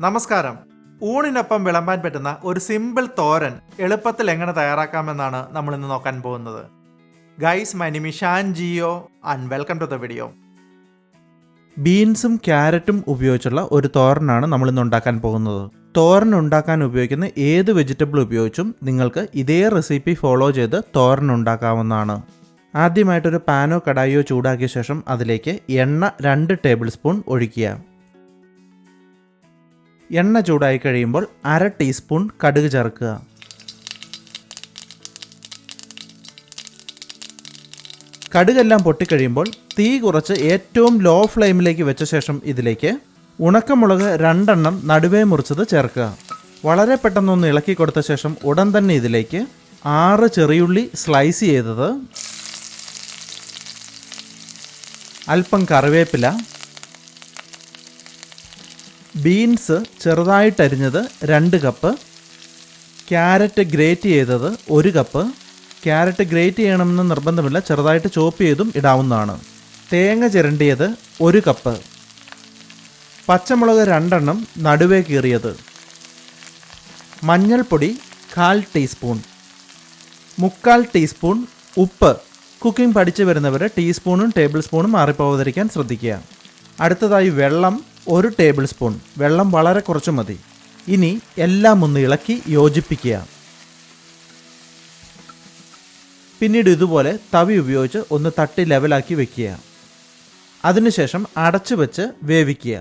നമസ്കാരം. ഊണിനൊപ്പം വിളമ്പാൻ പറ്റുന്ന ഒരു സിമ്പിൾ തോരൻ എളുപ്പത്തിൽ എങ്ങനെ തയ്യാറാക്കാമെന്നാണ് നമ്മൾ ഇന്ന് നോക്കാൻ പോകുന്നത്. Guys, my name is Shan Jio and welcome to the video. ബീൻസും ക്യാരറ്റും ഉപയോഗിച്ചുള്ള ഒരു തോരനാണ് നമ്മൾ ഇന്ന് ഉണ്ടാക്കാൻ പോകുന്നത്. തോരൻ ഉണ്ടാക്കാൻ ഉപയോഗിക്കുന്ന ഏത് വെജിറ്റബിൾ ഉപയോഗിച്ചും നിങ്ങൾക്ക് ഇതേ റെസിപ്പി ഫോളോ ചെയ്ത് തോരൻ ഉണ്ടാക്കാവുന്നതാണ്. ആദ്യമായിട്ടൊരു പാനോ കടായിയോ ചൂടാക്കിയ ശേഷം അതിലേക്ക് എണ്ണ 2 ടേബിൾ സ്പൂൺ ഒഴിക്കുക. എണ്ണ ചൂടായി കഴിയുമ്പോൾ 1/2 ടീസ്പൂൺ കടുക് ചേർക്കുക. കടുകെല്ലാം പൊട്ടിക്കഴിയുമ്പോൾ തീ കുറച്ച് ഏറ്റവും ലോ ഫ്ലെയിമിലേക്ക് വെച്ച ശേഷം ഇതിലേക്ക് ഉണക്കമുളക് 2 എണ്ണം നടുവേ മുറിച്ചത് ചേർക്കുക. വളരെ പെട്ടെന്നൊന്ന് ഇളക്കി കൊടുത്ത ശേഷം ഉടൻ തന്നെ ഇതിലേക്ക് 6 ചെറിയുള്ളി സ്ലൈസ് ചെയ്തത്, അല്പം കറിവേപ്പില, ബീൻസ് ചെറുതായിട്ടരിഞ്ഞത് 2 കപ്പ്, ക്യാരറ്റ് ഗ്രേറ്റ് ചെയ്തത് 1 കപ്പ്. ക്യാരറ്റ് ഗ്രേറ്റ് ചെയ്യണമെന്ന് നിർബന്ധമില്ല, ചെറുതായിട്ട് ചോപ്പ് ചെയ്തും ഇടാവുന്നതാണ്. തേങ്ങ ചിരണ്ടിയത് 1 കപ്പ്, പച്ചമുളക് 2 എണ്ണം നടുവേ കീറിയത്, മഞ്ഞൾപ്പൊടി 1/4 ടീസ്പൂൺ, 3/4 ടീസ്പൂൺ ഉപ്പ്. കുക്കിംഗ് പഠിച്ചു വരുന്നവർ ടീസ്പൂണും ടേബിൾ സ്പൂണും മാറിപ്പോകാതിരിക്കാൻ ശ്രദ്ധിക്കുക. അടുത്തതായി വെള്ളം 1 ടേബിൾ സ്പൂൺ. വെള്ളം വളരെ കുറച്ച് മതി. ഇനി എല്ലാം ഒന്ന് ഇളക്കി യോജിപ്പിക്കുക. പിന്നീട് ഇതുപോലെ തവി ഉപയോഗിച്ച് ഒന്ന് തട്ടി ലെവലാക്കി വെക്കുക. അതിനുശേഷം അടച്ചു വെച്ച് വേവിക്കുക.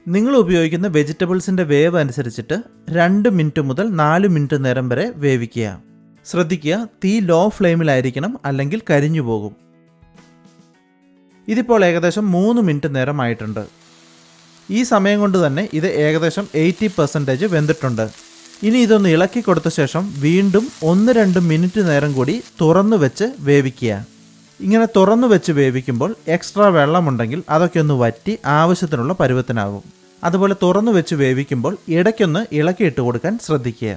നിങ്ങൾ ഉപയോഗിക്കുന്ന വെജിറ്റബിൾസിൻ്റെ വേവ് അനുസരിച്ചിട്ട് 2 മിനിറ്റ് മുതൽ 4 മിനിറ്റ് നേരം വരെ വേവിക്കുക. ശ്രദ്ധിക്കുക, തീ ലോ ഫ്ലെയിമിലായിരിക്കണം, അല്ലെങ്കിൽ കരിഞ്ഞു പോകും. ഇതിപ്പോൾ ഏകദേശം 3 മിനിറ്റ് നേരം ആയിട്ടുണ്ട്. ഈ സമയം കൊണ്ട് തന്നെ ഇത് ഏകദേശം 80% വെന്തിട്ടുണ്ട്. ഇനി ഇതൊന്ന് ഇളക്കി കൊടുത്ത ശേഷം വീണ്ടും 1-2 മിനിറ്റ് നേരം കൂടി തുറന്നു വെച്ച് വേവിക്കുക. ഇങ്ങനെ തുറന്നു വെച്ച് വേവിക്കുമ്പോൾ എക്സ്ട്രാ വെള്ളമുണ്ടെങ്കിൽ അതൊക്കെ ഒന്ന് വറ്റി ആവശ്യത്തിനുള്ള പരുവത്തിനാകും. അതുപോലെ തുറന്നു വെച്ച് വേവിക്കുമ്പോൾ ഇടയ്ക്കൊന്ന് ഇളക്കിയിട്ട് കൊടുക്കാൻ ശ്രദ്ധിക്കുക.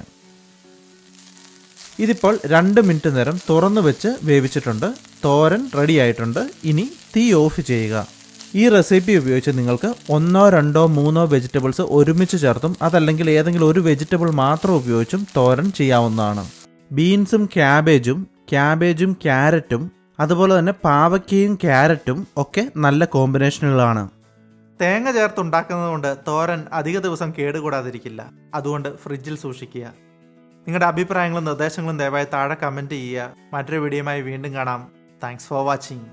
ഇതിപ്പോൾ 2 മിനിറ്റ് നേരം തുറന്നു വെച്ച് വേവിച്ചിട്ടുണ്ട്. തോരൻ റെഡി ആയിട്ടുണ്ട്. ഇനി തീ ഓഫ് ചെയ്യുക. ഈ റെസിപ്പി ഉപയോഗിച്ച് നിങ്ങൾക്ക് 1, 2, 3 വെജിറ്റബിൾസ് ഒരുമിച്ച് ചേർത്തും അതല്ലെങ്കിൽ ഏതെങ്കിലും ഒരു വെജിറ്റബിൾ മാത്രം ഉപയോഗിച്ചും തോരൻ ചെയ്യാവുന്നതാണ്. ബീൻസും ക്യാബേജും ക്യാരറ്റും അതുപോലെ തന്നെ പാവയ്ക്കയും ക്യാരറ്റും ഒക്കെ നല്ല കോമ്പിനേഷനുകളാണ്. തേങ്ങ ചേർത്തുണ്ടാക്കുന്നത് കൊണ്ട് തോരൻ അധിക ദിവസം കേടുകൂടാതിരിക്കില്ല. അതുകൊണ്ട് ഫ്രിഡ്ജിൽ സൂക്ഷിക്കുക. നിങ്ങളുടെ അഭിപ്രായങ്ങളും നിർദ്ദേശങ്ങളും ദയവായി താഴെ കമൻറ്റ് ചെയ്യുക. മറ്റൊരു വീഡിയോയുമായി വീണ്ടും കാണാം. Thanks for watching.